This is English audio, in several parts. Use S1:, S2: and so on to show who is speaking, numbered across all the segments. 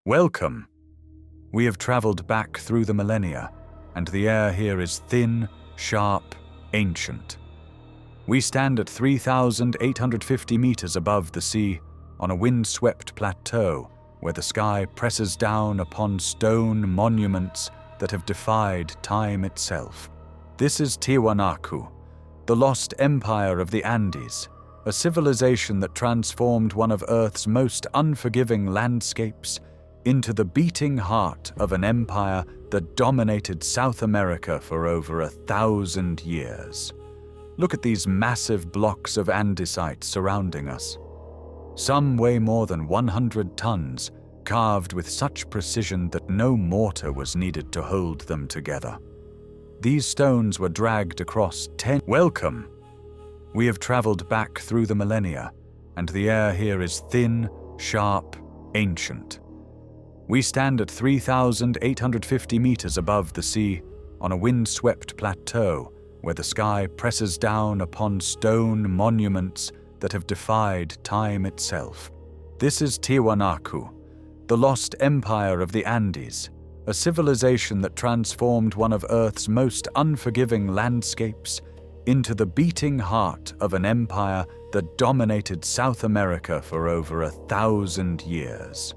S1: Welcome! We have traveled back through the millennia, and the air here is thin, sharp, ancient. We stand at 3,850 meters above the sea on a wind-swept plateau where the sky presses down upon stone monuments that have defied time itself. This is Tiwanaku, the lost empire of the Andes, a civilization that transformed one of Earth's most unforgiving landscapes into the beating heart of an empire that dominated South America for over 1,000 years. Look at these massive blocks of andesite surrounding us. Some weigh more than 100 tons, carved with such precision that no mortar was needed to hold them together. These stones were dragged across 10. Welcome! We have traveled back through the millennia, and the air here is thin, sharp, ancient. We stand at 3,850 meters above the sea on a wind-swept plateau where the sky presses down upon stone monuments that have defied time itself. This is Tiwanaku, the lost empire of the Andes, a civilization that transformed one of Earth's most unforgiving landscapes into the beating heart of an empire that dominated South America for over 1,000 years.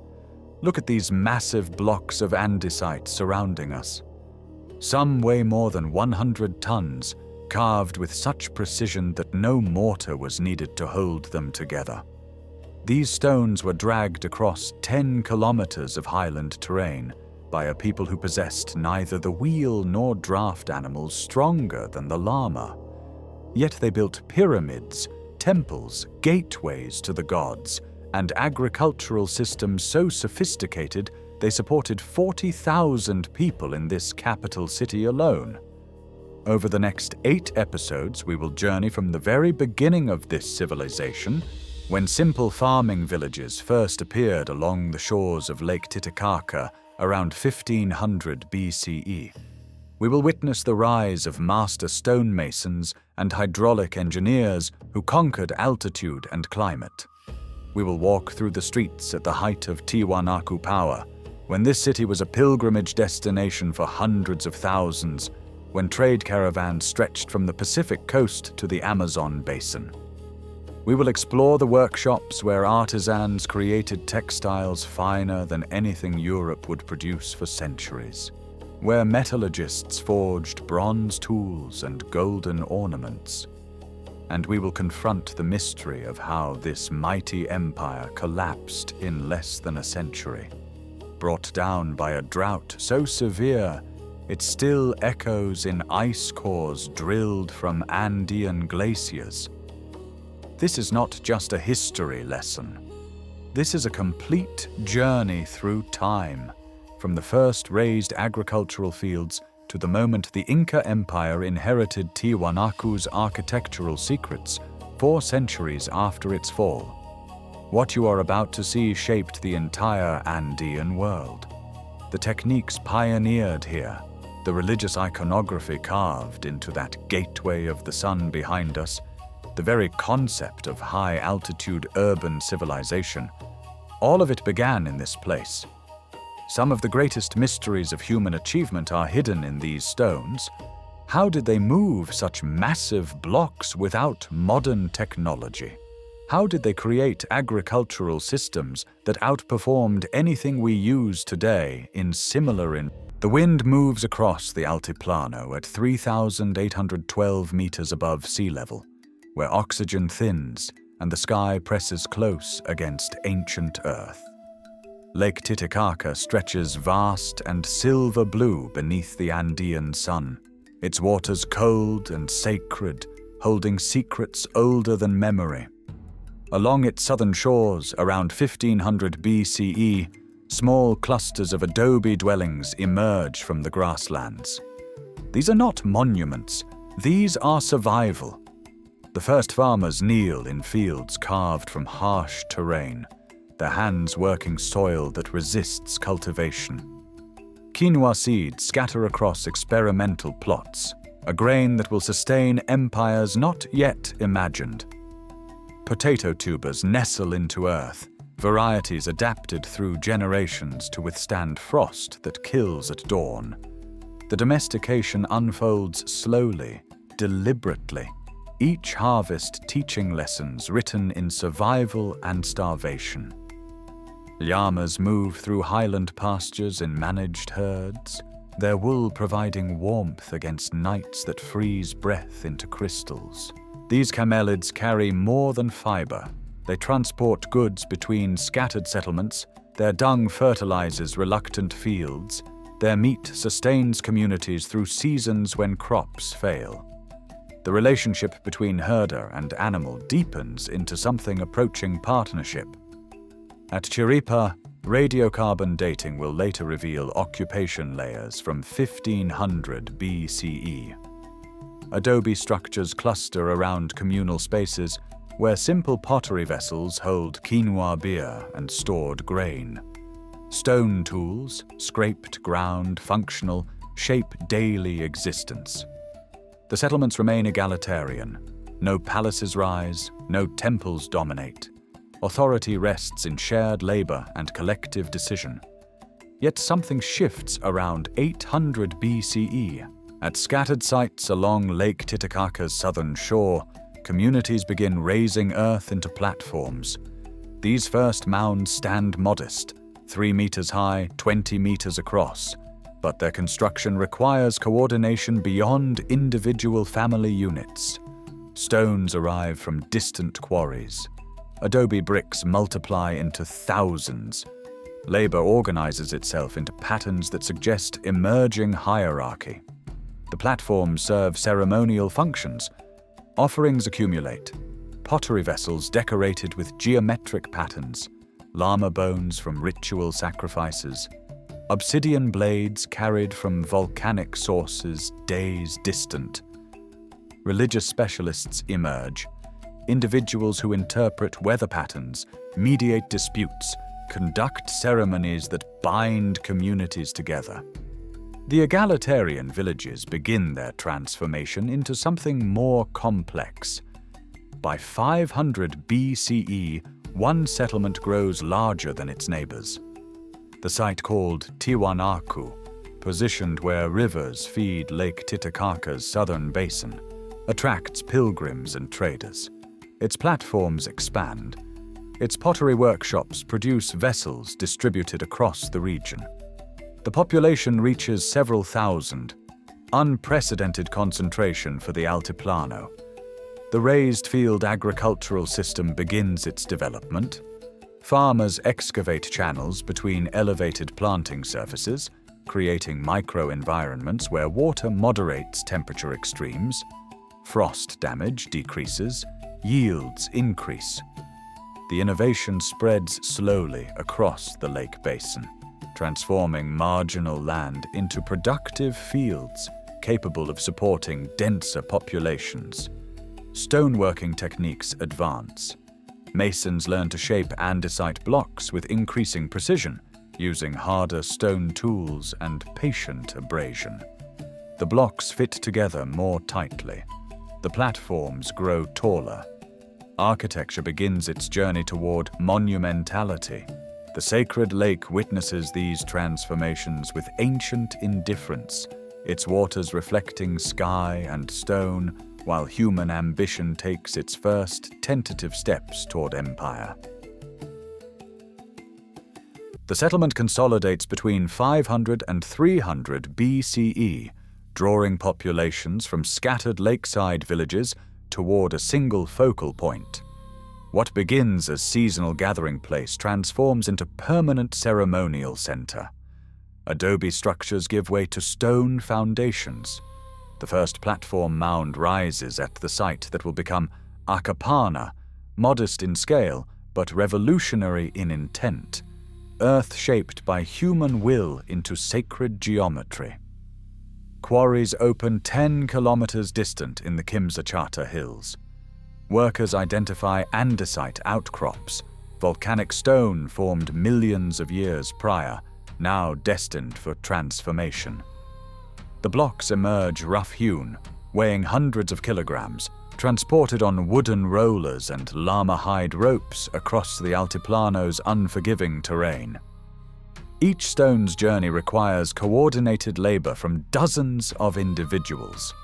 S1: Look at these massive blocks of andesite surrounding us. Some weigh more than 100 tons, carved with such precision that no mortar was needed to hold them together. These stones were dragged across 10 kilometers of highland terrain by a people who possessed neither the wheel nor draft animals stronger than the llama. Yet they built pyramids, temples, gateways to the gods, and agricultural systems so sophisticated they supported 40,000 people in this capital city alone. Over the next 8 episodes, we will journey from the very beginning of this civilization, when simple farming villages first appeared along the shores of Lake Titicaca around 1500 BCE. We will witness the rise of master stonemasons and hydraulic engineers who conquered altitude and climate. We will walk through the streets at the height of Tiwanaku power, when this city was a pilgrimage destination for hundreds of thousands, when trade caravans stretched from the Pacific coast to the Amazon basin. We will explore the workshops where artisans created textiles finer than anything Europe would produce for centuries, where metallurgists forged bronze tools and golden ornaments. And we will confront the mystery of how this mighty empire collapsed in less than a century, brought down by a drought so severe it still echoes in ice cores drilled from Andean glaciers. This is not just a history lesson. This is a complete journey through time, from the first raised agricultural fields to the moment the Inca Empire inherited Tiwanaku's architectural secrets 4 centuries after its fall. What you are about to see shaped the entire Andean world. The techniques pioneered here, the religious iconography carved into that gateway of the sun behind us, the very concept of high-altitude urban civilization, all of it began in this place. Some of the greatest mysteries of human achievement are hidden in these stones. How did they move such massive blocks without modern technology? How did they create agricultural systems that outperformed anything we use today in similar The wind moves across the Altiplano at 3,812 meters above sea level, where oxygen thins and the sky presses close against ancient Earth. Lake Titicaca stretches vast and silver blue beneath the Andean sun, its waters cold and sacred, holding secrets older than memory. Along its southern shores, around 1500 BCE, small clusters of adobe dwellings emerge from the grasslands. These are not monuments, these are survival. The first farmers kneel in fields carved from harsh terrain, their hands working soil that resists cultivation. Quinoa seeds scatter across experimental plots, a grain that will sustain empires not yet imagined. Potato tubers nestle into earth, varieties adapted through generations to withstand frost that kills at dawn. The domestication unfolds slowly, deliberately, each harvest teaching lessons written in survival and starvation. Llamas move through highland pastures in managed herds, their wool providing warmth against nights that freeze breath into crystals. These camelids carry more than fiber. They transport goods between scattered settlements, their dung fertilizes reluctant fields, their meat sustains communities through seasons when crops fail. The relationship between herder and animal deepens into something approaching partnership. At Chiripa, radiocarbon dating will later reveal occupation layers from 1500 BCE. Adobe structures cluster around communal spaces where simple pottery vessels hold quinoa beer and stored grain. Stone tools, scraped ground, functional, shape daily existence. The settlements remain egalitarian. No palaces rise, no temples dominate. Authority rests in shared labor and collective decision. Yet something shifts around 800 BCE. At scattered sites along Lake Titicaca's southern shore, communities begin raising earth into platforms. These first mounds stand modest, 3 meters high, 20 meters across, but their construction requires coordination beyond individual family units. Stones arrive from distant quarries. Adobe bricks multiply into thousands. Labor organizes itself into patterns that suggest emerging hierarchy. The platforms serve ceremonial functions. Offerings accumulate. Pottery vessels decorated with geometric patterns. Llama bones from ritual sacrifices. Obsidian blades carried from volcanic sources days distant. Religious specialists emerge. Individuals who interpret weather patterns, mediate disputes, conduct ceremonies that bind communities together. The egalitarian villages begin their transformation into something more complex. By 500 BCE, one settlement grows larger than its neighbors. The site called Tiwanaku, positioned where rivers feed Lake Titicaca's southern basin, attracts pilgrims and traders. Its platforms expand. Its pottery workshops produce vessels distributed across the region. The population reaches several thousand, unprecedented concentration for the Altiplano. The raised field agricultural system begins its development. Farmers excavate channels between elevated planting surfaces, creating microenvironments where water moderates temperature extremes. Frost damage decreases, yields increase. The innovation spreads slowly across the lake basin, transforming marginal land into productive fields capable of supporting denser populations. Stoneworking techniques advance. Masons learn to shape andesite blocks with increasing precision, using harder stone tools and patient abrasion. The blocks fit together more tightly. The platforms grow taller. Architecture begins its journey toward monumentality. The sacred lake witnesses these transformations with ancient indifference, its waters reflecting sky and stone, while human ambition takes its first tentative steps toward empire. The settlement consolidates between 500 and 300 BCE, drawing populations from scattered lakeside villages toward a single focal point. What begins as seasonal gathering place transforms into permanent ceremonial center. Adobe structures give way to stone foundations. The first platform mound rises at the site that will become Acapana, modest in scale but revolutionary in intent, earth shaped by human will into sacred geometry. Quarries open 10 kilometers distant in the Kimsachata Hills. Workers identify andesite outcrops, volcanic stone formed millions of years prior, now destined for transformation. The blocks emerge rough-hewn, weighing hundreds of kilograms, transported on wooden rollers and llama hide ropes across the Altiplano's unforgiving terrain. Each stone's journey requires coordinated labor from dozens of individuals.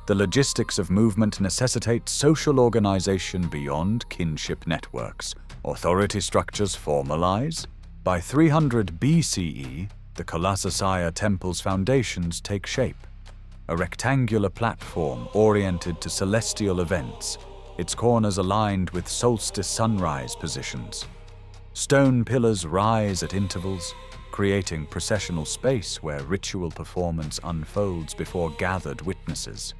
S1: The logistics of movement necessitate social organization beyond kinship networks. Authority structures formalize. By 300 BCE, the Colosseum temple's foundations take shape. A rectangular platform oriented to celestial events, its corners aligned with solstice sunrise positions. Stone pillars rise at intervals, creating processional space where ritual performance unfolds before gathered witnesses.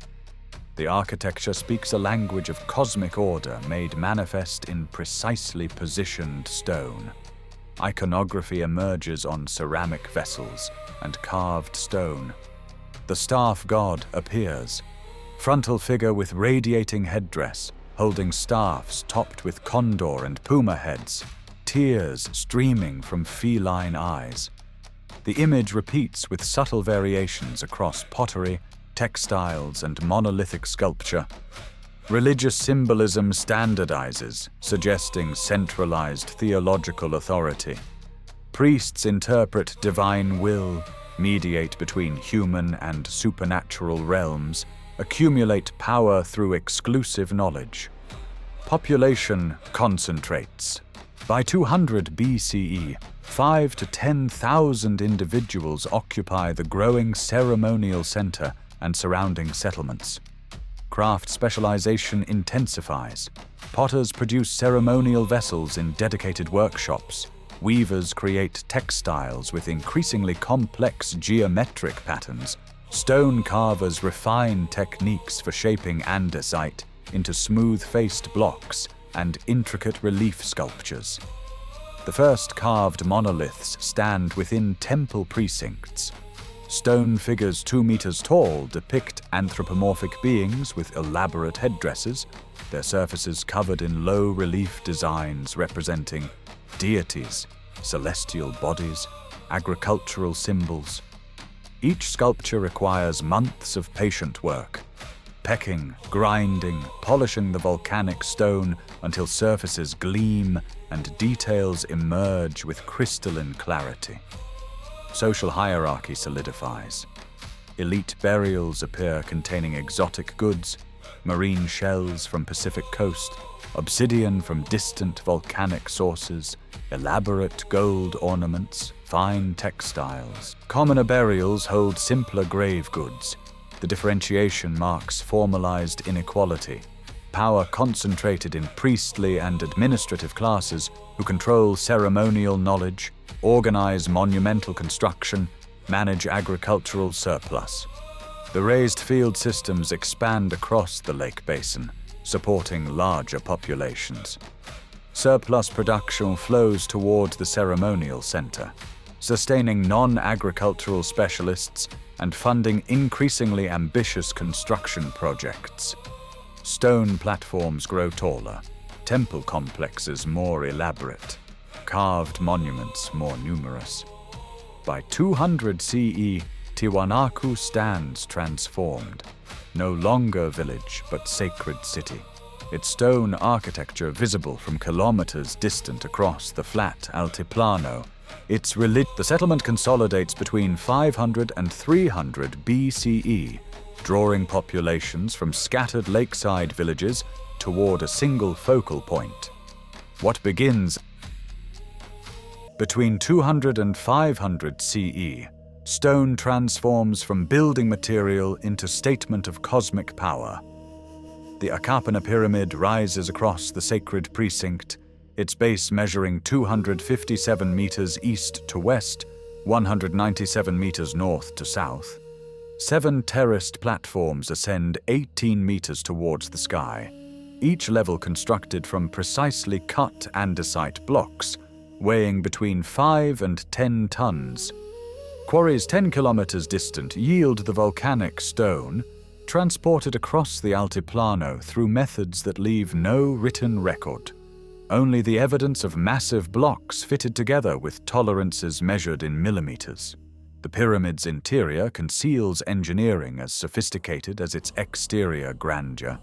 S1: The architecture speaks a language of cosmic order made manifest in precisely positioned stone. Iconography emerges on ceramic vessels and carved stone. The staff god appears, frontal figure with radiating headdress, holding staffs topped with condor and puma heads, tears streaming from feline eyes. The image repeats with subtle variations across pottery, textiles, and monolithic sculpture. Religious symbolism standardizes, suggesting centralized theological authority. Priests interpret divine will, mediate between human and supernatural realms, accumulate power through exclusive knowledge. Population concentrates. By 200 BCE, 5,000 to 10,000 individuals occupy the growing ceremonial center and surrounding settlements. Craft specialization intensifies. Potters produce ceremonial vessels in dedicated workshops. Weavers create textiles with increasingly complex geometric patterns. Stone carvers refine techniques for shaping andesite into smooth-faced blocks and intricate relief sculptures. The first carved monoliths stand within temple precincts. Stone figures 2 meters tall depict anthropomorphic beings with elaborate headdresses, their surfaces covered in low-relief designs representing deities, celestial bodies, agricultural symbols. Each sculpture requires months of patient work, pecking, grinding, polishing the volcanic stone until surfaces gleam and details emerge with crystalline clarity. Social hierarchy solidifies. Elite burials appear containing exotic goods, marine shells from Pacific coast, obsidian from distant volcanic sources, elaborate gold ornaments, fine textiles. Commoner burials hold simpler grave goods. The differentiation marks formalized inequality. Power concentrated in priestly and administrative classes who control ceremonial knowledge, organize monumental construction, manage agricultural surplus. The raised field systems expand across the lake basin, supporting larger populations. Surplus production flows toward the ceremonial center, sustaining non-agricultural specialists and funding increasingly ambitious construction projects. Stone platforms grow taller, temple complexes more elaborate, carved monuments more numerous. By 200 CE, Tiwanaku stands transformed, no longer village but sacred city. Its stone architecture visible from kilometers distant across the flat Altiplano. The settlement consolidates between 500 and 300 BCE, drawing populations from scattered lakeside villages toward a single focal point. What begins between 200 and 500 CE, stone transforms from building material into statement of cosmic power. The Akapana pyramid rises across the sacred precinct, its base measuring 257 meters east to west, 197 meters north to south. 7 terraced platforms ascend 18 meters towards the sky, each level constructed from precisely cut andesite blocks, weighing between 5 and 10 tons. Quarries 10 kilometers distant yield the volcanic stone, transported across the Altiplano through methods that leave no written record. Only the evidence of massive blocks fitted together with tolerances measured in millimeters. The pyramid's interior conceals engineering as sophisticated as its exterior grandeur.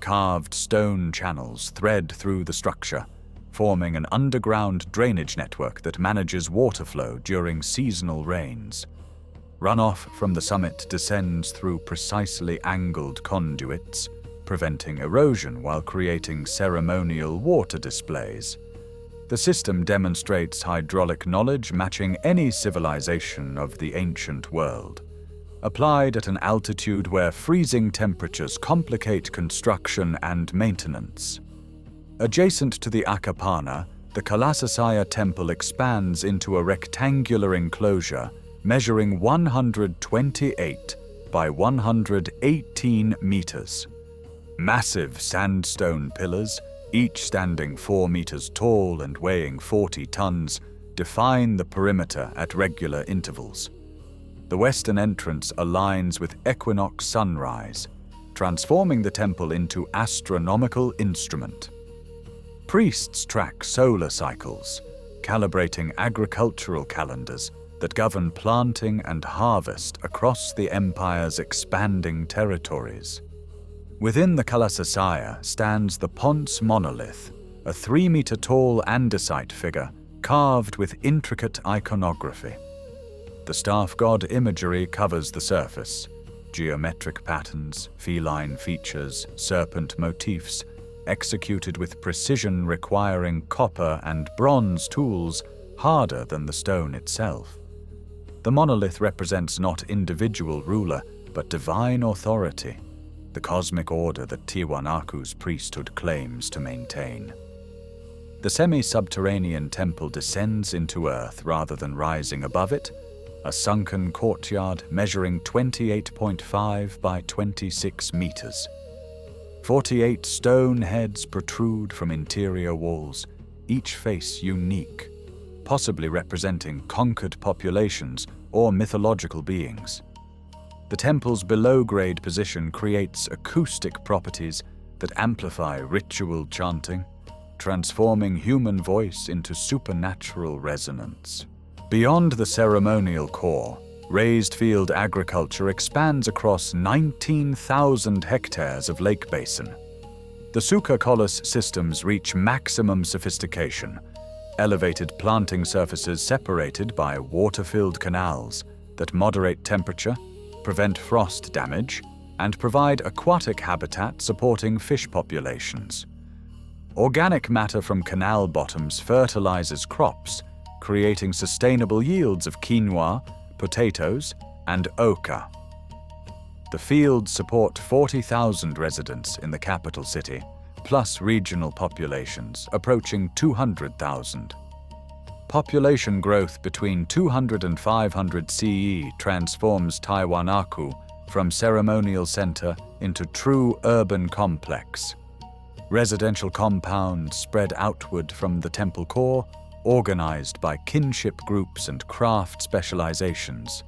S1: carved stone channels thread through the structure, forming an underground drainage network that manages water flow during seasonal rains. Runoff from the summit descends through precisely angled conduits, preventing erosion while creating ceremonial water displays. The system demonstrates hydraulic knowledge matching any civilization of the ancient world, applied at an altitude where freezing temperatures complicate construction and maintenance. Adjacent to the Akapana, the Kalasasaya temple expands into a rectangular enclosure measuring 128 by 118 meters. Massive sandstone pillars, each standing 4 meters tall and weighing 40 tons, define the perimeter at regular intervals. The western entrance aligns with equinox sunrise, transforming the temple into astronomical instrument. Priests track solar cycles, calibrating agricultural calendars that govern planting and harvest across the empire's expanding territories. Within the Kalasasaya stands the Ponce monolith, a 3-meter-tall andesite figure carved with intricate iconography. The staff god imagery covers the surface. Geometric patterns, feline features, serpent motifs, executed with precision requiring copper and bronze tools harder than the stone itself. The monolith represents not individual ruler, but divine authority, the cosmic order that Tiwanaku's priesthood claims to maintain. The semi-subterranean temple descends into earth rather than rising above it, a sunken courtyard measuring 28.5 by 26 meters. 48 stone heads protrude from interior walls, each face unique, possibly representing conquered populations or mythological beings. The temple's below-grade position creates acoustic properties that amplify ritual chanting, transforming human voice into supernatural resonance. Beyond the ceremonial core, raised field agriculture expands across 19,000 hectares of lake basin. The Suca-Collis systems reach maximum sophistication, elevated planting surfaces separated by water-filled canals that moderate temperature, prevent frost damage, and provide aquatic habitat supporting fish populations. Organic matter from canal bottoms fertilizes crops, creating sustainable yields of quinoa, potatoes, and oca. The fields support 40,000 residents in the capital city, plus regional populations approaching 200,000. Population growth between 200 and 500 CE transforms Tiwanaku from ceremonial center into true urban complex. Residential compounds spread outward from the temple core, organized by kinship groups and craft specializations.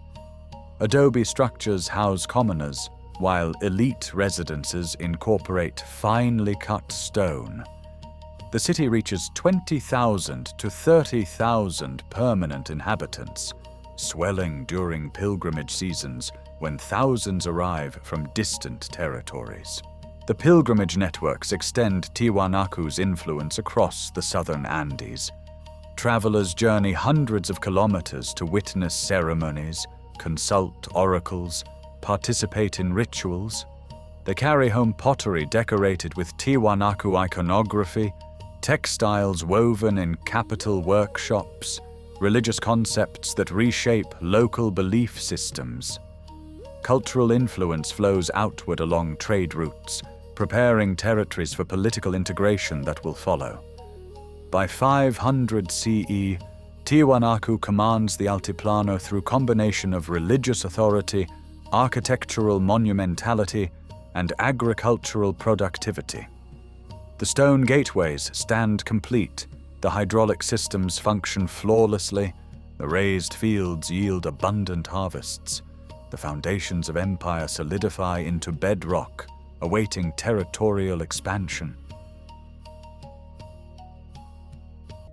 S1: Adobe structures house commoners, while elite residences incorporate finely cut stone. The city reaches 20,000 to 30,000 permanent inhabitants, swelling during pilgrimage seasons when thousands arrive from distant territories. The pilgrimage networks extend Tiwanaku's influence across the southern Andes. Travelers journey hundreds of kilometers to witness ceremonies, consult oracles, participate in rituals. They carry home pottery decorated with Tiwanaku iconography, textiles woven in capital workshops, religious concepts that reshape local belief systems. Cultural influence flows outward along trade routes, preparing territories for political integration that will follow. By 500 CE, Tiwanaku commands the Altiplano through combination of religious authority, architectural monumentality, and agricultural productivity. The stone gateways stand complete, the hydraulic systems function flawlessly, the raised fields yield abundant harvests, the foundations of empire solidify into bedrock, awaiting territorial expansion.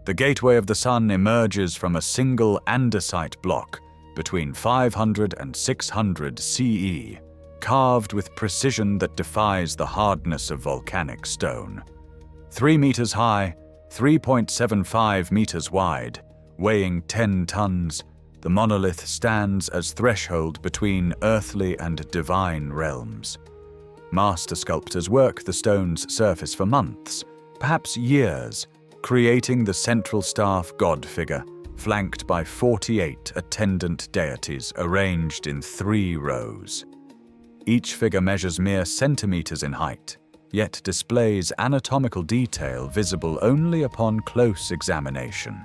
S1: The Gateway of the Sun emerges from a single andesite block between 500 and 600 CE, carved with precision that defies the hardness of volcanic stone. 3 meters high, 3.75 meters wide, weighing 10 tons, the monolith stands as threshold between earthly and divine realms. Master sculptors work the stone's surface for months, perhaps years, creating the central staff god figure, flanked by 48 attendant deities arranged in 3 rows. Each figure measures mere centimeters in height, yet displays anatomical detail visible only upon close examination.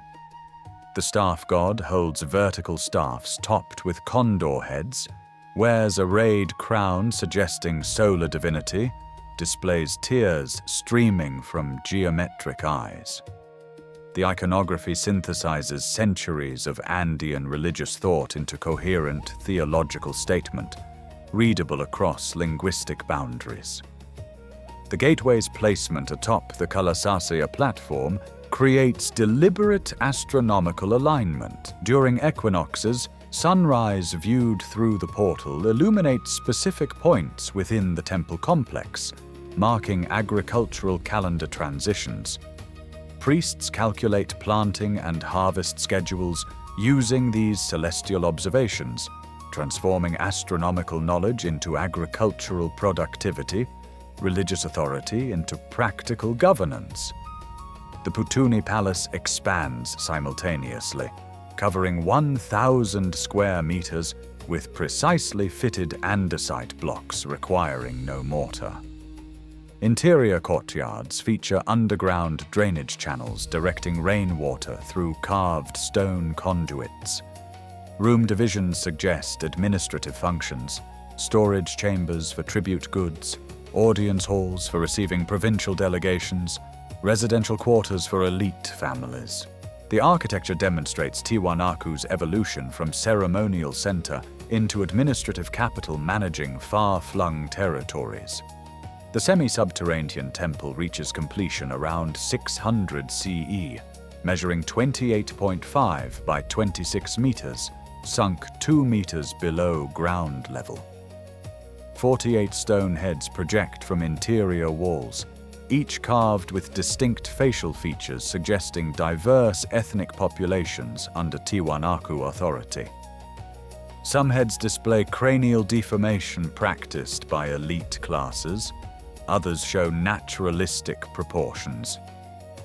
S1: The staff god holds vertical staffs topped with condor heads, wears a rayed crown suggesting solar divinity, displays tears streaming from geometric eyes. The iconography synthesizes centuries of Andean religious thought into coherent theological statement, readable across linguistic boundaries. The gateway's placement atop the Kalasasaya platform creates deliberate astronomical alignment. During equinoxes, sunrise viewed through the portal illuminates specific points within the temple complex, marking agricultural calendar transitions. Priests calculate planting and harvest schedules using these celestial observations, transforming astronomical knowledge into agricultural productivity, religious authority into practical governance. The Putuni Palace expands simultaneously, covering 1,000 square meters with precisely fitted andesite blocks requiring no mortar. Interior courtyards feature underground drainage channels directing rainwater through carved stone conduits. Room divisions suggest administrative functions, storage chambers for tribute goods, audience halls for receiving provincial delegations, residential quarters for elite families. The architecture demonstrates Tiwanaku's evolution from ceremonial center into administrative capital managing far-flung territories. The semi-subterranean temple reaches completion around 600 CE, measuring 28.5 by 26 meters, sunk 2 meters below ground level. 48 stone heads project from interior walls, each carved with distinct facial features suggesting diverse ethnic populations under Tiwanaku authority. Some heads display cranial deformation practiced by elite classes, others show naturalistic proportions.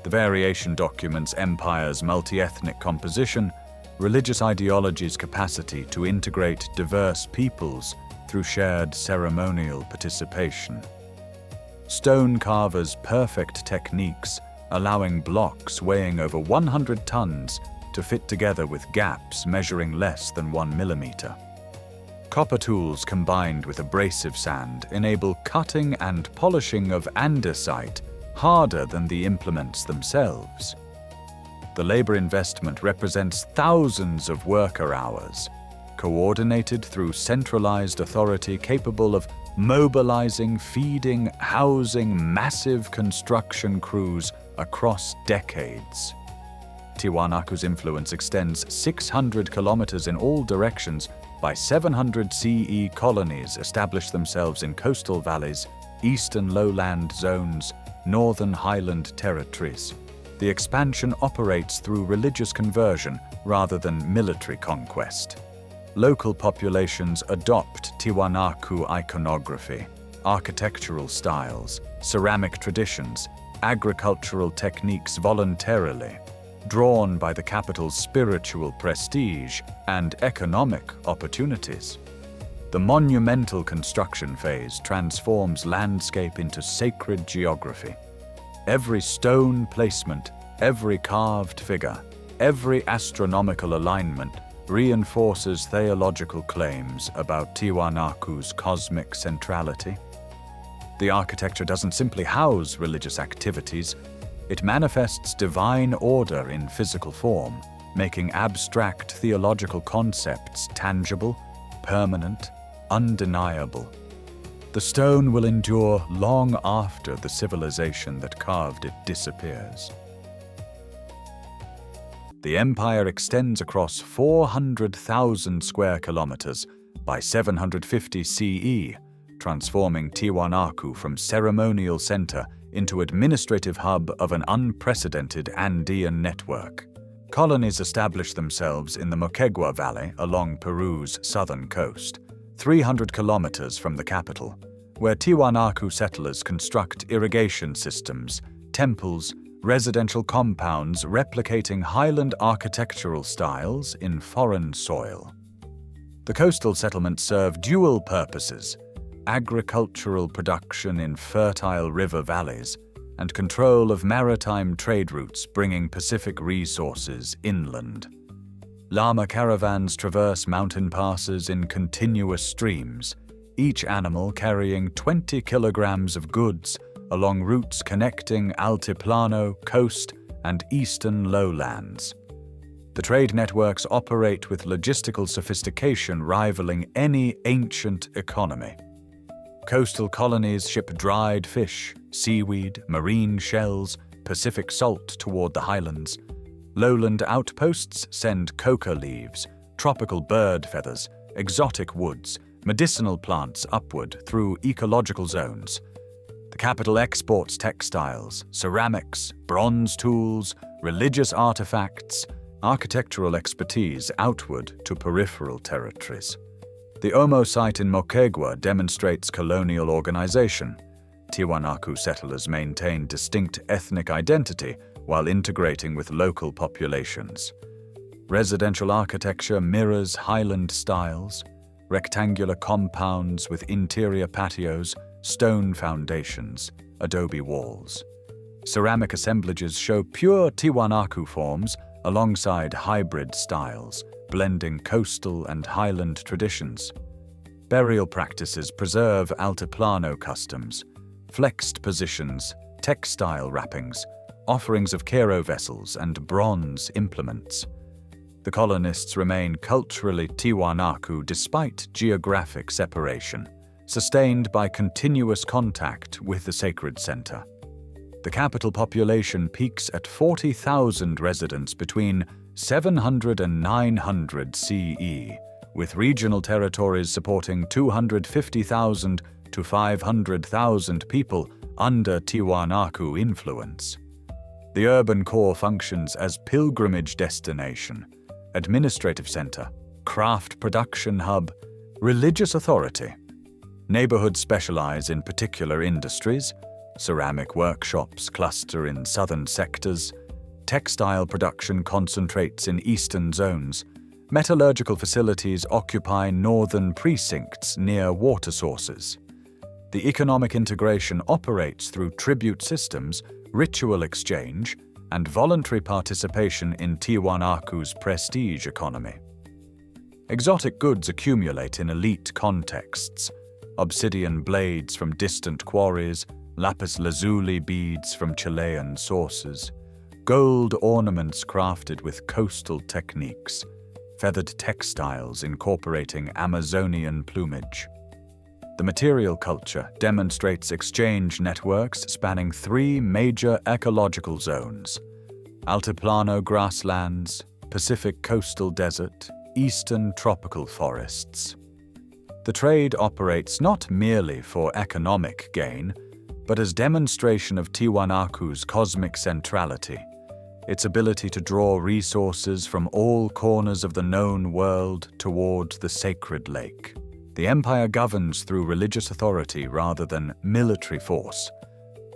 S1: The variation documents empire's multi-ethnic composition, religious ideology's capacity to integrate diverse peoples through shared ceremonial participation. Stone carvers' perfect techniques, allowing blocks weighing over 100 tons to fit together with gaps measuring less than 1 millimeter. Copper tools combined with abrasive sand enable cutting and polishing of andesite harder than the implements themselves. The labor investment represents thousands of worker hours, coordinated through centralized authority capable of mobilizing, feeding, housing massive construction crews across decades. Tiwanaku's influence extends 600 kilometers in all directions. By 700 CE, colonies established themselves in coastal valleys, eastern lowland zones, northern highland territories. The expansion operates through religious conversion rather than military conquest. Local populations adopt Tiwanaku iconography, architectural styles, ceramic traditions, agricultural techniques voluntarily, drawn by the capital's spiritual prestige and economic opportunities. The monumental construction phase transforms landscape into sacred geography. Every stone placement, every carved figure, every astronomical alignment reinforces theological claims about Tiwanaku's cosmic centrality. The architecture doesn't simply house religious activities, it manifests divine order in physical form, making abstract theological concepts tangible, permanent, undeniable. The stone will endure long after the civilization that carved it disappears. The empire extends across 400,000 square kilometers by 750 CE, transforming Tiwanaku from ceremonial center into administrative hub of an unprecedented Andean network. Colonies established themselves in the Moquegua Valley along Peru's southern coast, 300 kilometers from the capital, where Tiwanaku settlers construct irrigation systems, temples, residential compounds replicating highland architectural styles in foreign soil. The coastal settlements serve dual purposes: agricultural production in fertile river valleys and control of maritime trade routes bringing Pacific resources inland. Llama caravans traverse mountain passes in continuous streams, each animal carrying 20 kilograms of goods along routes connecting Altiplano, coast, and eastern lowlands. The trade networks operate with logistical sophistication rivaling any ancient economy. Coastal colonies ship dried fish, seaweed, marine shells, Pacific salt toward the highlands. Lowland outposts send coca leaves, tropical bird feathers, exotic woods, medicinal plants upward through ecological zones. The capital exports textiles, ceramics, bronze tools, religious artifacts, architectural expertise outward to peripheral territories. The Omo site in Moquegua demonstrates colonial organization. Tiwanaku settlers maintain distinct ethnic identity while integrating with local populations. Residential architecture mirrors highland styles, rectangular compounds with interior patios, stone foundations, adobe walls. Ceramic assemblages show pure Tiwanaku forms alongside hybrid styles, blending coastal and highland traditions. Burial practices preserve Altiplano customs, flexed positions, textile wrappings, offerings of Kero vessels, and bronze implements. The colonists remain culturally Tiwanaku despite geographic separation, sustained by continuous contact with the sacred center. The capital population peaks at 40,000 residents between 700 and 900 CE, with regional territories supporting 250,000 to 500,000 people under Tiwanaku influence. The urban core functions as pilgrimage destination, administrative center, craft production hub, religious authority. Neighborhoods specialize in particular industries. Ceramic workshops cluster in southern sectors. Textile production concentrates in eastern zones. Metallurgical facilities occupy northern precincts near water sources. The economic integration operates through tribute systems, ritual exchange, and voluntary participation in Tiwanaku's prestige economy. Exotic goods accumulate in elite contexts: obsidian blades from distant quarries, lapis lazuli beads from Chilean sources, gold ornaments crafted with coastal techniques, feathered textiles incorporating Amazonian plumage. The material culture demonstrates exchange networks spanning 3 major ecological zones: Altiplano grasslands, Pacific coastal desert, eastern tropical forests. The trade operates not merely for economic gain, but as demonstration of Tiwanaku's cosmic centrality, its ability to draw resources from all corners of the known world toward the sacred lake. The empire governs through religious authority rather than military force.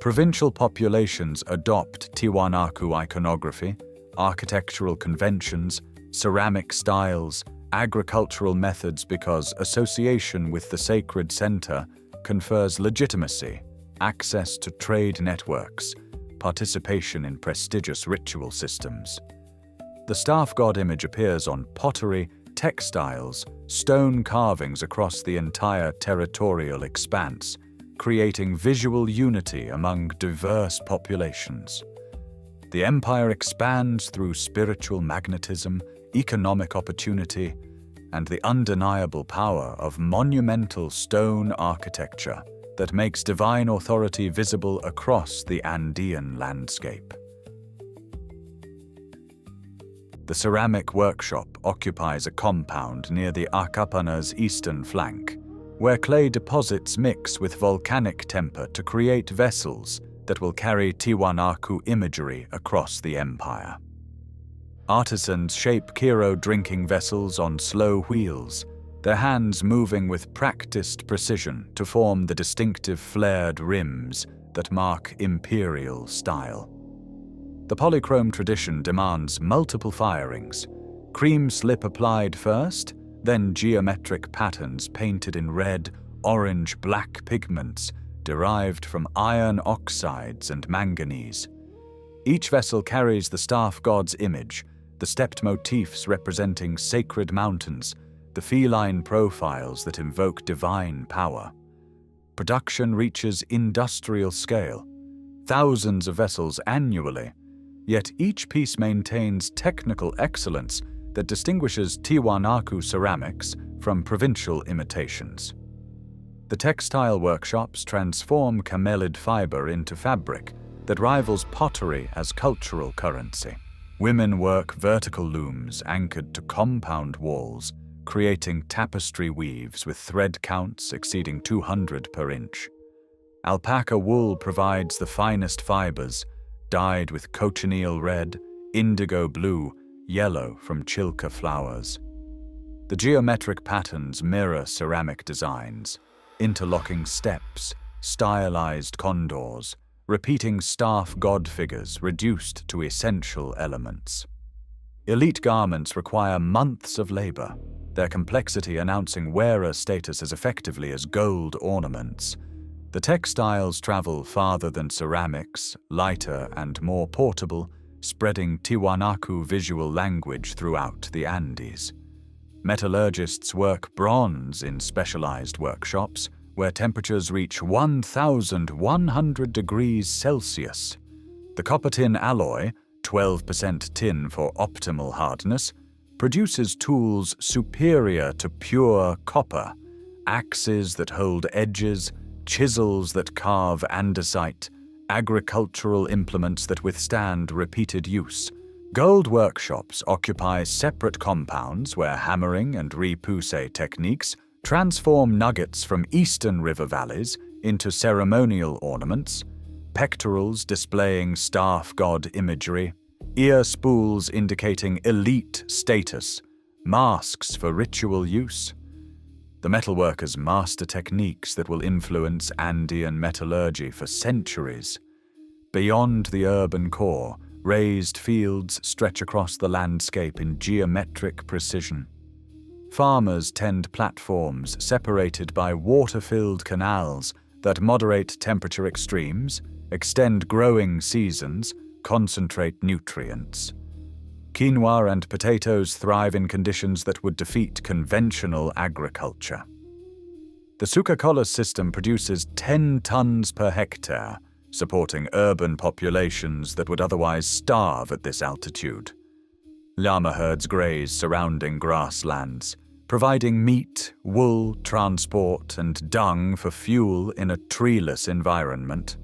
S1: Provincial populations adopt Tiwanaku iconography, architectural conventions, ceramic styles, agricultural methods because association with the sacred center confers legitimacy, access to trade networks, participation in prestigious ritual systems. The staff god image appears on pottery, textiles, stone carvings across the entire territorial expanse, creating visual unity among diverse populations. The empire expands through spiritual magnetism, economic opportunity, and the undeniable power of monumental stone architecture that makes divine authority visible across the Andean landscape. The ceramic workshop occupies a compound near the Acapana's eastern flank, where clay deposits mix with volcanic temper to create vessels that will carry Tiwanaku imagery across the empire. Artisans shape Kiro drinking vessels on slow wheels, their hands moving with practiced precision to form the distinctive flared rims that mark imperial style. The polychrome tradition demands multiple firings, cream slip applied first, then geometric patterns painted in red, orange, black pigments derived from iron oxides and manganese. Each vessel carries the staff god's image, the stepped motifs representing sacred mountains, the feline profiles that invoke divine power. Production reaches industrial scale, thousands of vessels annually, yet each piece maintains technical excellence that distinguishes Tiwanaku ceramics from provincial imitations. The textile workshops transform camelid fiber into fabric that rivals pottery as cultural currency. Women work vertical looms anchored to compound walls, creating tapestry weaves with thread counts exceeding 200 per inch. Alpaca wool provides the finest fibers, dyed with cochineal red, indigo blue, yellow from chilca flowers. The geometric patterns mirror ceramic designs, interlocking steps, stylized condors, repeating staff god figures reduced to essential elements. Elite garments require months of labor, their complexity announcing wearer status as effectively as gold ornaments. The textiles travel farther than ceramics, lighter and more portable, spreading Tiwanaku visual language throughout the Andes. Metallurgists work bronze in specialized workshops, where temperatures reach 1,100 degrees Celsius. The copper tin alloy, 12% tin for optimal hardness, produces tools superior to pure copper, axes that hold edges, chisels that carve andesite, agricultural implements that withstand repeated use. Gold workshops occupy separate compounds where hammering and repoussé techniques transform nuggets from eastern river valleys into ceremonial ornaments, pectorals displaying staff god imagery, ear spools indicating elite status, masks for ritual use. The metalworkers master techniques that will influence Andean metallurgy for centuries. Beyond the urban core, raised fields stretch across the landscape in geometric precision. Farmers tend platforms separated by water-filled canals that moderate temperature extremes, extend growing seasons, concentrate nutrients. Quinoa and potatoes thrive in conditions that would defeat conventional agriculture. The Sucacola system produces 10 tons per hectare, supporting urban populations that would otherwise starve at this altitude. Llama herds graze surrounding grasslands, providing meat, wool, transport, and dung for fuel in a treeless environment.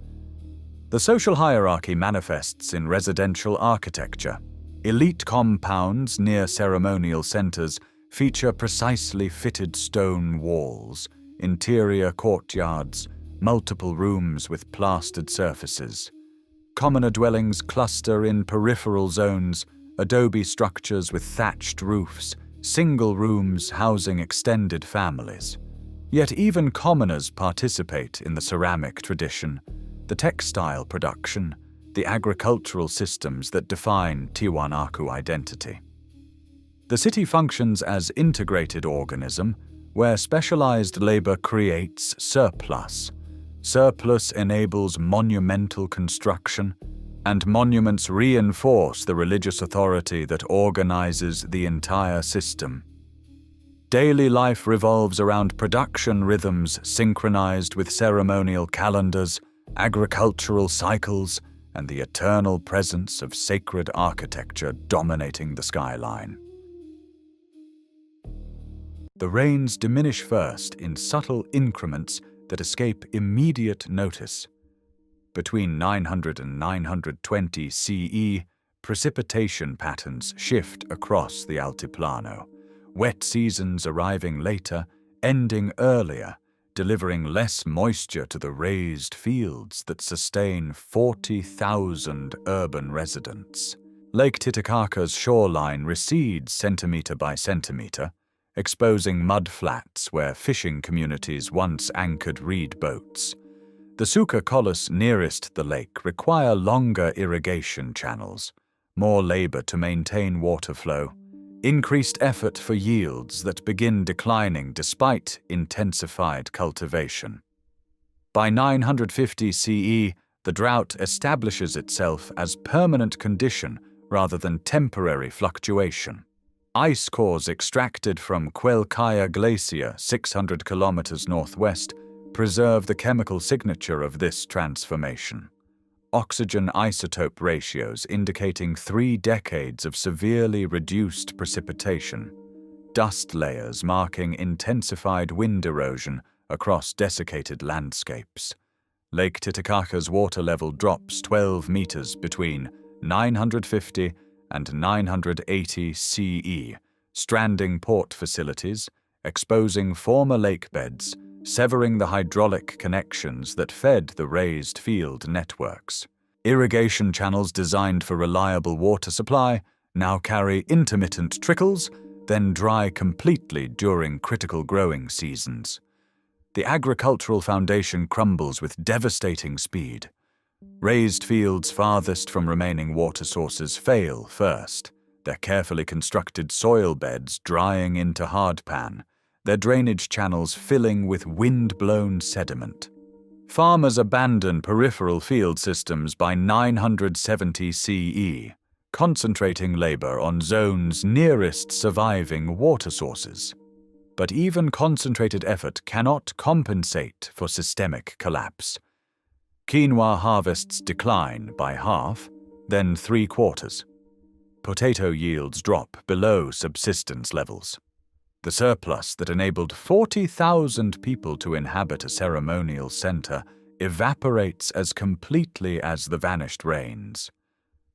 S1: The social hierarchy manifests in residential architecture. Elite compounds near ceremonial centers feature precisely fitted stone walls, interior courtyards, multiple rooms with plastered surfaces. Commoner dwellings cluster in peripheral zones, adobe structures with thatched roofs, single rooms housing extended families. Yet even commoners participate in the ceramic tradition, the textile production, the agricultural systems that define Tiwanaku identity. The city functions as integrated organism, where specialized labor creates surplus. Surplus enables monumental construction, and monuments reinforce the religious authority that organizes the entire system. Daily life revolves around production rhythms synchronized with ceremonial calendars, agricultural cycles, and the eternal presence of sacred architecture dominating the skyline. The rains diminish first in subtle increments that escape immediate notice. Between 900 and 920 CE, precipitation patterns shift across the Altiplano, wet seasons arriving later, ending earlier, delivering less moisture to the raised fields that sustain 40,000 urban residents. Lake Titicaca's shoreline recedes centimeter by centimeter, exposing mudflats where fishing communities once anchored reed boats. The Suca colus nearest the lake require longer irrigation channels, more labor to maintain water flow, increased effort for yields that begin declining despite intensified cultivation. By 950 CE, the drought establishes itself as permanent condition rather than temporary fluctuation. Ice cores extracted from Quelcaya Glacier 600 kilometers northwest preserve the chemical signature of this transformation. Oxygen isotope ratios indicating 3 decades of severely reduced precipitation, dust layers marking intensified wind erosion across desiccated landscapes. Lake Titicaca's water level drops 12 meters between 950 and 980 CE, stranding port facilities, exposing former lake beds, severing the hydraulic connections that fed the raised field networks. Irrigation channels designed for reliable water supply now carry intermittent trickles, then dry completely during critical growing seasons. The agricultural foundation crumbles with devastating speed. Raised fields farthest from remaining water sources fail first, their carefully constructed soil beds drying into hardpan, their drainage channels filling with wind-blown sediment. Farmers abandon peripheral field systems by 970 CE, concentrating labor on zones nearest surviving water sources. But even concentrated effort cannot compensate for systemic collapse. Quinoa harvests decline by half, then 3/4. Potato yields drop below subsistence levels. The surplus that enabled 40,000 people to inhabit a ceremonial center evaporates as completely as the vanished rains.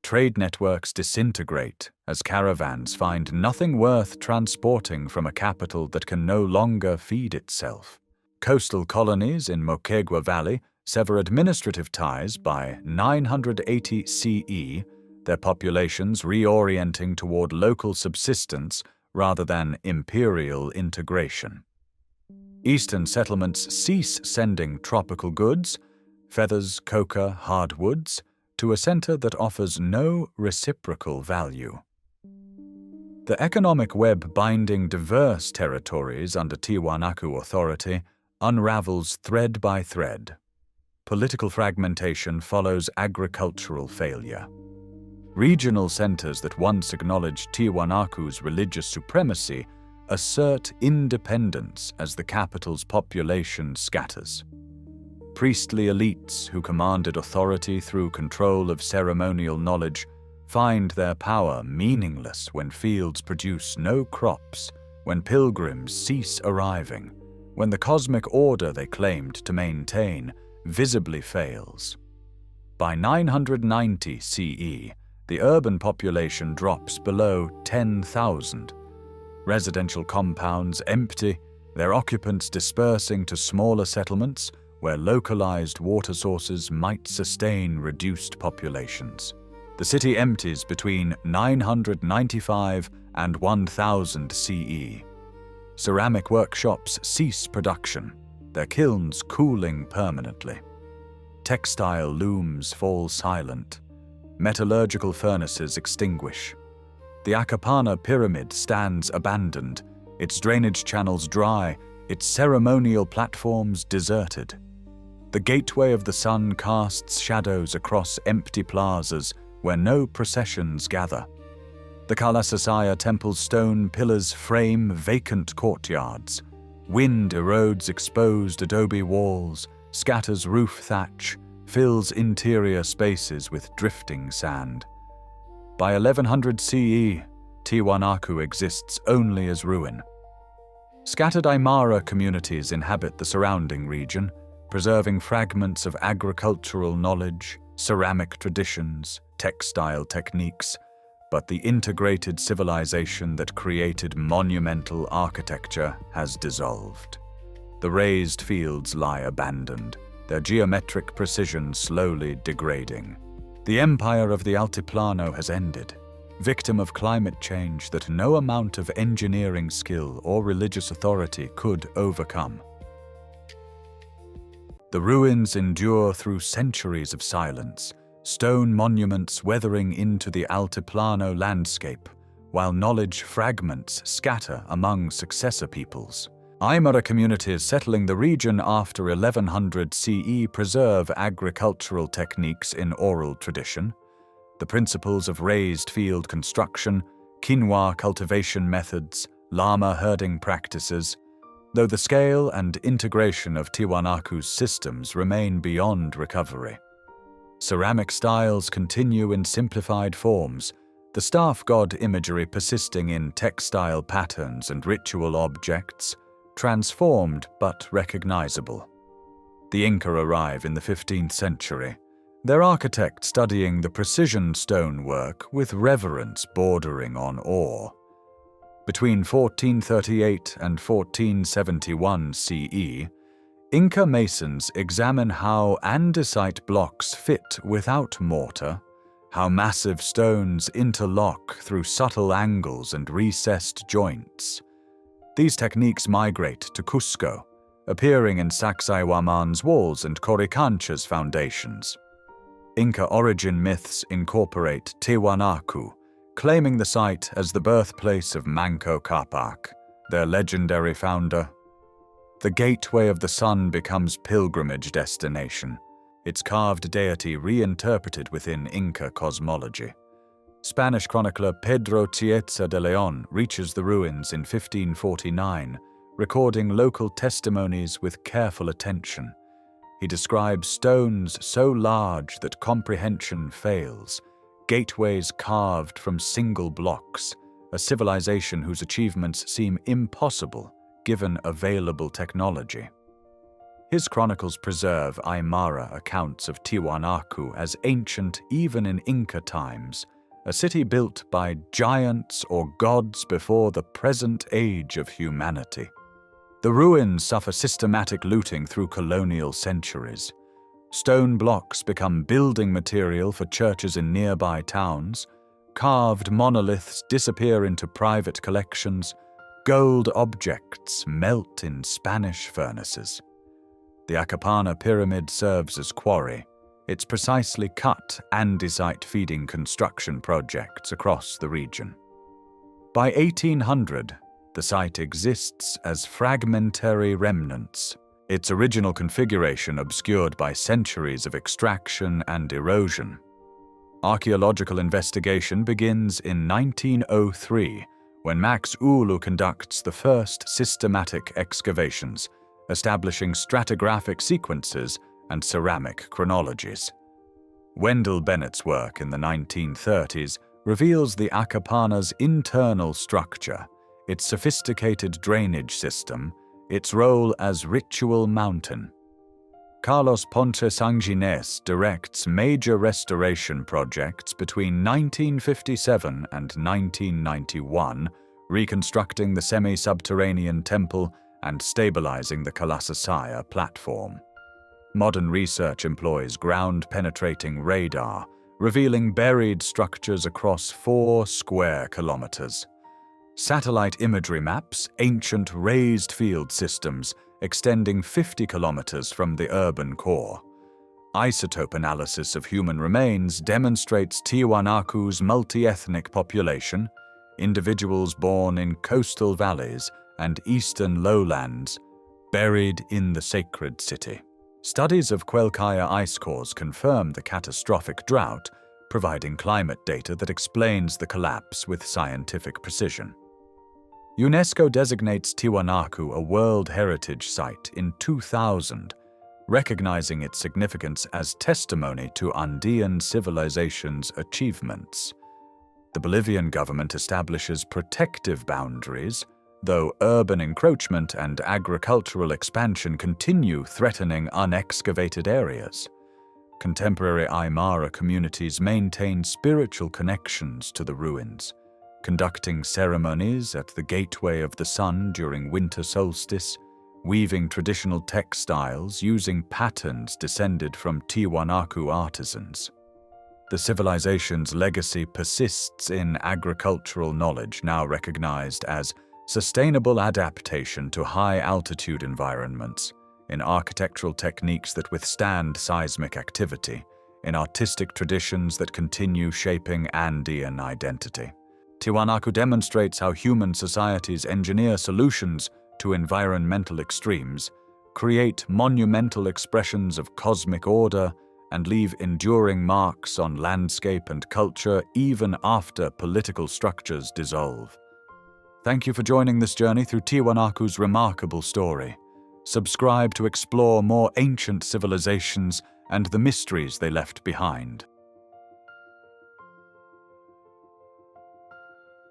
S1: Trade networks disintegrate as caravans find nothing worth transporting from a capital that can no longer feed itself. Coastal colonies in Moquegua Valley sever administrative ties by 980 CE, their populations reorienting toward local subsistence rather than imperial integration. Eastern settlements cease sending tropical goods, feathers, coca, hardwoods, to a center that offers no reciprocal value. The economic web binding diverse territories under Tiwanaku authority unravels thread by thread. Political fragmentation follows agricultural failure. Regional centers that once acknowledged Tiwanaku's religious supremacy assert independence as the capital's population scatters. Priestly elites who commanded authority through control of ceremonial knowledge find their power meaningless when fields produce no crops, when pilgrims cease arriving, when the cosmic order they claimed to maintain visibly fails. By 990 CE, the urban population drops below 10,000. Residential compounds empty, their occupants dispersing to smaller settlements where localized water sources might sustain reduced populations. The city empties between 995 and 1000 CE. Ceramic workshops cease production, their kilns cooling permanently. Textile looms fall silent. Metallurgical furnaces extinguish. The Acapana pyramid stands abandoned, its drainage channels dry, its ceremonial platforms deserted. The gateway of the sun casts shadows across empty plazas where no processions gather. The Kalasasaya temple's stone pillars frame vacant courtyards. Wind erodes exposed adobe walls, scatters roof thatch, fills interior spaces with drifting sand. By 1100 CE, Tiwanaku exists only as ruin. Scattered Aymara communities inhabit the surrounding region, preserving fragments of agricultural knowledge, ceramic traditions, textile techniques, but the integrated civilization that created monumental architecture has dissolved. The raised fields lie abandoned, their geometric precision slowly degrading. The empire of the Altiplano has ended, victim of climate change that no amount of engineering skill or religious authority could overcome. The ruins endure through centuries of silence, stone monuments weathering into the Altiplano landscape, while knowledge fragments scatter among successor peoples. Aymara communities settling the region after 1100 CE preserve agricultural techniques in oral tradition. The principles of raised field construction, quinoa cultivation methods, llama herding practices, though the scale and integration of Tiwanaku's systems remain beyond recovery. Ceramic styles continue in simplified forms, the staff god imagery persisting in textile patterns and ritual objects, transformed but recognizable. The Inca arrive in the 15th century, their architect studying the precision stonework with reverence bordering on awe. Between 1438 and 1471 CE, Inca masons examine how andesite blocks fit without mortar, how massive stones interlock through subtle angles and recessed joints. These techniques migrate to Cusco, appearing in Sacsayhuaman's walls and Coricancha's foundations. Inca origin myths incorporate Tiwanaku, claiming the site as the birthplace of Manco Capac, their legendary founder. The gateway of the sun becomes pilgrimage destination, its carved deity reinterpreted within Inca cosmology. Spanish chronicler Pedro Chieza de León reaches the ruins in 1549, recording local testimonies with careful attention. He describes stones so large that comprehension fails, gateways carved from single blocks, a civilization whose achievements seem impossible given available technology. His chronicles preserve Aymara accounts of Tiwanaku as ancient even in Inca times, a city built by giants or gods before the present age of humanity. The ruins suffer systematic looting through colonial centuries. Stone blocks become building material for churches in nearby towns, carved monoliths disappear into private collections, gold objects melt in Spanish furnaces. The Acapana pyramid serves as quarry, its precisely cut andesite-feeding construction projects across the region. By 1800, the site exists as fragmentary remnants, its original configuration obscured by centuries of extraction and erosion. Archaeological investigation begins in 1903, when Max Oulu conducts the first systematic excavations, establishing stratigraphic sequences and ceramic chronologies. Wendell Bennett's work in the 1930s reveals the Acapana's internal structure, its sophisticated drainage system, its role as ritual mountain. Carlos Ponce Sanginés directs major restoration projects between 1957 and 1991, reconstructing the semi-subterranean temple and stabilizing the Kalasasaya platform. Modern research employs ground-penetrating radar, revealing buried structures across 4 square kilometers. Satellite imagery maps ancient raised field systems extending 50 kilometers from the urban core. Isotope analysis of human remains demonstrates Tiwanaku's multi-ethnic population, individuals born in coastal valleys and eastern lowlands, buried in the sacred city. Studies of Quelcaya ice cores confirm the catastrophic drought, providing climate data that explains the collapse with scientific precision. UNESCO designates Tiwanaku a World Heritage Site in 2000, recognizing its significance as testimony to Andean civilization's achievements. The Bolivian government establishes protective boundaries, though urban encroachment and agricultural expansion continue threatening unexcavated areas. Contemporary Aymara communities maintain spiritual connections to the ruins, conducting ceremonies at the Gateway of the Sun during winter solstice, weaving traditional textiles using patterns descended from Tiwanaku artisans. The civilization's legacy persists in agricultural knowledge now recognized as sustainable adaptation to high-altitude environments, in architectural techniques that withstand seismic activity, in artistic traditions that continue shaping Andean identity. Tiwanaku demonstrates how human societies engineer solutions to environmental extremes, create monumental expressions of cosmic order, and leave enduring marks on landscape and culture even after political structures dissolve. Thank you for joining this journey through Tiwanaku's remarkable story. Subscribe to explore more ancient civilizations and the mysteries they left behind.